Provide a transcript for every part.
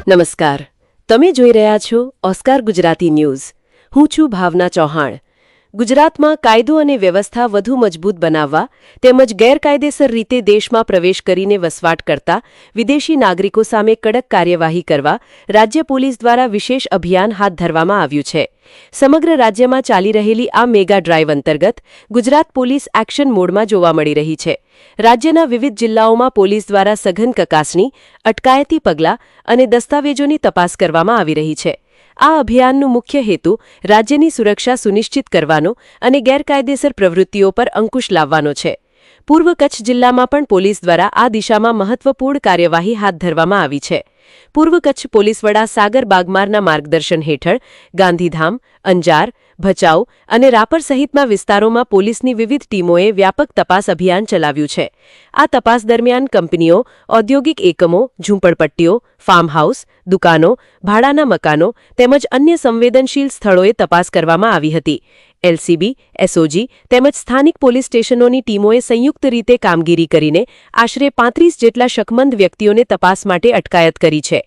નમસ્કાર. તમે જોઈ રહ્યા છો ઓસ્કાર ગુજરાતી ન્યૂઝ. હું છું ભાવના ચૌહાણ. ગુજરાતમાં કાયદો અને વ્યવસ્થા વધુ મજબૂત બનાવવા તેમજ ગેરકાયદેસર રીતે દેશમાં પ્રવેશ કરીને વસવાટ કરતા વિદેશી નાગરિકો સામે કડક કાર્યવાહી કરવા રાજ્ય પોલીસ દ્વારા વિશેષ અભિયાન હાથ ધરવામાં આવ્યું છે. સમગ્ર રાજ્યમાં ચાલી રહેલી આ મેગા ડ્રાઇવ અંતર્ગત ગુજરાત પોલીસ એક્શન મોડમાં જોવા મળી રહી છે. રાજ્યના વિવિધ જિલ્લાઓમાં પોલીસ દ્વારા સઘન ચકાસણી, અટકાયતી પગલાં અને દસ્તાવેજોની તપાસ કરવામાં આવી રહી છે. આ અભિયાનનો મુખ્ય હેતુ રાજ્યની સુરક્ષા સુનિશ્ચિત કરવાનો અને ગેરકાયદેસર પ્રવૃત્તિઓ પર અંકુશ લાવવાનો છે. પૂર્વ કચ્છ જિલ્લામાં પણ પોલીસ દ્વારા આ દિશામાં મહત્વપૂર્ણ કાર્યવાહી હાથ ધરવામાં આવી છે. પૂર્વ કચ્છ પોલીસ વડા સાગર બાગમારના માર્ગદર્શન હેઠળ ગાંધીધામ, અંજાર, ભચાઉ અને રાપર સહિતના વિસ્તારોમાં પોલીસની વિવિધ ટીમોએ વ્યાપક તપાસ અભિયાન ચલાવ્યું છે. આ તપાસ દરમિયાન કંપનીઓ, ઔદ્યોગિક એકમો, ઝૂંપડપટ્ટીઓ, ફાર્મ હાઉસ, દુકાનો, ભાડાના મકાનો તેમજ અન્ય સંવેદનશીલ સ્થળોએ તપાસ કરવામાં આવી હતી. એલસીબી, એસઓજી તેમજ સ્થાનિક પોલીસ સ્ટેશનોની ટીમોએ સંયુક્ત રીતે કામગીરી કરીને આશરે 35 જેટલા શકમંદ વ્યક્તિઓને તપાસ માટે અટકાયત કરી છે.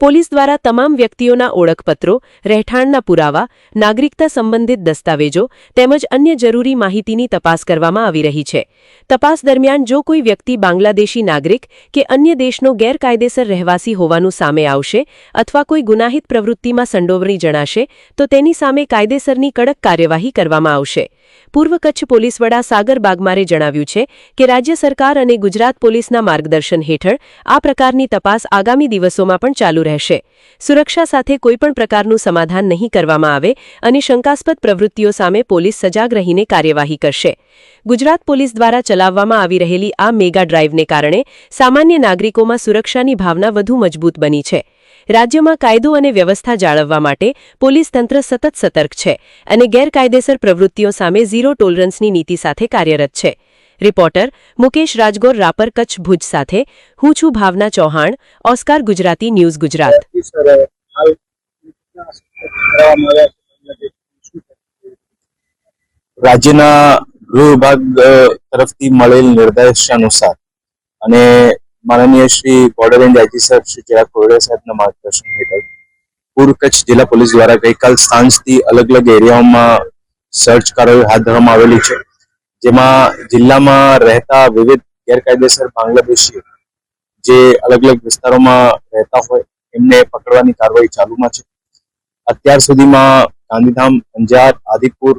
પોલીસ દ્વારા તમામ વ્યક્તિઓના ઓળખપત્રો, રહેઠાણના પુરાવા, નાગરિકતા સંબંધિત દસ્તાવેજો તેમજ અન્ય જરૂરી માહિતીની તપાસ કરવામાં આવી રહી છે. તપાસ દરમિયાન જો કોઈ વ્યક્તિ બાંગ્લાદેશી નાગરિક કે અન્ય દેશનો ગેરકાયદેસર રહેવાસી હોવાનું સામે આવશે અથવા કોઈ ગુનાહિત પ્રવૃત્તિમાં સંડોવણી જણાશે તો તેની સામે કાયદેસરની કડક કાર્યવાહી કરવામાં આવશે. પૂર્વ કચ્છ પોલીસ વડા સાગર બાગમારે જણાવ્યું છે કે રાજ્ય સરકાર અને ગુજરાત પોલીસના માર્ગદર્શન હેઠળ આ પ્રકારની તપાસ આગામી દિવસોમાં પણ ચાલુ રહેશે. સુરક્ષા સાથે કોઈપણ પ્રકારનું સમાધાન નહીં કરવામાં આવે અને શંકાસ્પદ પ્રવૃત્તિઓ સામે પોલીસ સજાગ રહીને કાર્યવાહી કરશે. ગુજરાત પોલીસ દ્વારા ચલાવવામાં આવી રહેલી આ મેગા ડ્રાઇવને કારણે સામાન્ય નાગરિકોમાં સુરક્ષાની ભાવના વધુ મજબૂત બની છે. રાજ્યમાં કાયદો અને વ્યવસ્થા જાળવવા માટે પોલીસ તંત્ર સતત સતર્ક છે અને ગેરકાયદેસર પ્રવૃત્તિઓ સામે ઝીરો ટોલરન્સની નીતિ સાથે કાર્યરત છે. રિપોર્ટર મુકેશ રાજગોર, રાપર, કચ્છ, ભુજ સાથે હું છું ભાવના ચૌહાણ, ઓસ્કાર ગુજરાતી ન્યૂઝ ગુજરાત. રાજ્યના ગૃહ વિભાગ તરફથી મળેલ નિર્દેશ અનુસાર અને માનનીય Shri border range IG sir Shri Chirag Kordia સાહેબના માર્ગદર્શન હેઠળ પૂર્વ કચ્છ જિલ્લા પોલીસ દ્વારા ગઈકાલ સાંજથી અલગ અલગ એરિયાઓમાં સર્ચ કાર્યવાહી હાથ ધરવામાં આવેલી છે. જેમાં જિલ્લામાં રહેતા વિવિધ ગેરકાયદેસર બાંગ્લાદેશીઓ જે અલગ અલગ વિસ્તારોમાં રહેતા હોય એમને પકડવાની કાર્યવાહી ચાલુમાં છે. અત્યાર સુધીમાં ગાંધીધામ, અંજાર, આદિપુર,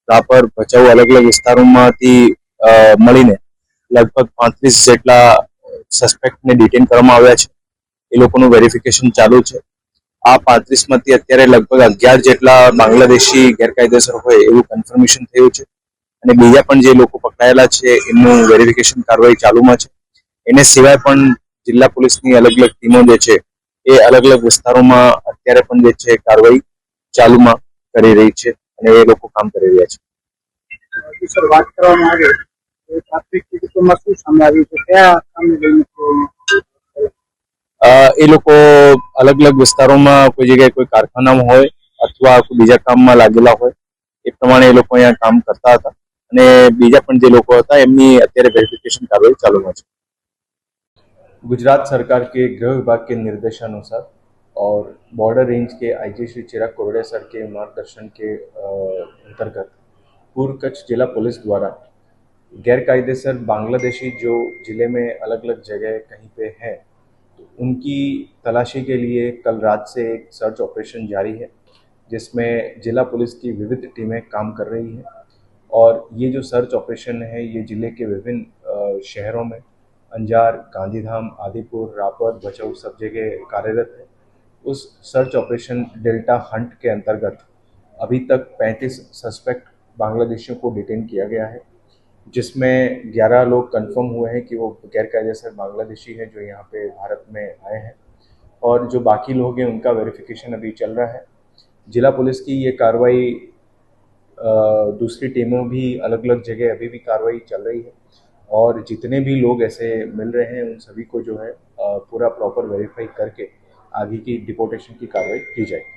રાપર, ભચાઉ અલગ અલગ વિસ્તારોમાંથી મળીને લગભગ 35 જેટલા સસ્પેક્ટને ડિટેન કરવામાં આવ્યા છે. એ લોકોનું વેરિફિકેશન ચાલુ છે. આ 35 માંથી અત્યારે લગભગ 11 જેટલા બાંગ્લાદેશી ગેરકાયદેસર હોય એવું કન્ફર્મેશન થયું છે અને બીજા પણ જે લોકો પકડાયેલા છે એમનું વેરિફિકેશન કાર્યવાહી ચાલુમાં છે. એને સિવાય પણ જિલ્લા પોલીસની અલગ અલગ ટીમો જે છે એ અલગ અલગ વિસ્તારોમાં અત્યારે પણ જે છે કાર્યવાહી ચાલુમાં કરી રહી છે અને એ લોકો કામ કરી રહ્યા છે. સર, વાત કરવામાં આવે તો પ્રાથમિક વિગતોમાં શું સામે આવ્યું છે? કયા કામને લઈને એ લોકો અલગ અલગ વિસ્તારોમાં કોઈ જગ્યાએ કોઈ કારખાનામાં હોય અથવા કોઈ બીજા કામમાં લાગેલા હોય એ પ્રમાણે એ લોકો અહીંયા કામ કરતા હતા અને બીજા પણ જે લોકો હતા એમની અત્યારે वेरिफिकेशन કાર્યવાહી ચાલુમાં છે. गुजरात सरकार के गृह विभाग के निर्देशानुसार और बॉर्डर रेंज के आईजी श्री चिराग कोरडिया सर के मार्गदर्शन के अंतर्गत पूर्व कच्छ जिला पुलिस द्वारा गैरकायदेसर बांग्लादेशी जो ज़िले में अलग अलग जगह कहीं पे हैं तो उनकी तलाशी के लिए कल रात से एक सर्च ऑपरेशन जारी है, जिसमें जिला पुलिस की विविध टीमें काम कर रही हैं और ये जो सर्च ऑपरेशन है ये ज़िले के विभिन्न शहरों में अंजार, गांधीधाम, आदिपुर, रापर, भचाऊ सब जगह कार्यरत है. उस सर्च ऑपरेशन डेल्टा हंट के अंतर्गत अभी तक 35 सस्पेक्ट बांग्लादेशियों को डिटेन किया गया है, जिसमें 11 लोग कंफर्म हुए हैं कि वो गैरकायदेसर बांग्लादेशी हैं जो यहाँ पे भारत में आए हैं और जो बाकी लोग हैं उनका वेरिफिकेशन अभी चल रहा है. जिला पुलिस की ये कार्रवाई दूसरी टीमों भी अलग अलग जगह अभी भी कार्रवाई चल रही है और जितने भी लोग ऐसे मिल रहे हैं उन सभी को जो है पूरा प्रॉपर वेरीफाई करके आगे की डिपोर्टेशन की कार्रवाई की जाएगी.